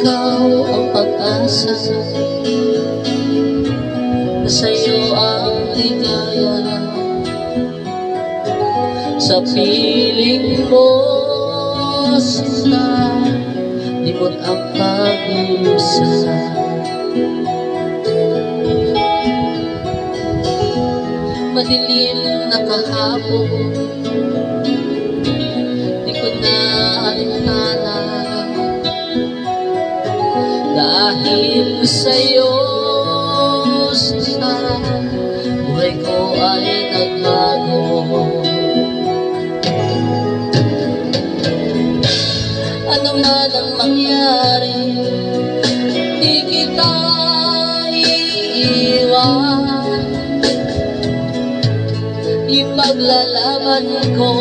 ikaw ang pag-asa, na sa'yo ang ligaya. Sa piling mo, sinta, limot ang pag-uusap. Madilim na kahapon, di ko na alintana, dahil sa'yo, sinta, buhay ko ay nagbago. Ano man ang mangyari, di kita iiwan. Ipaglalaban ko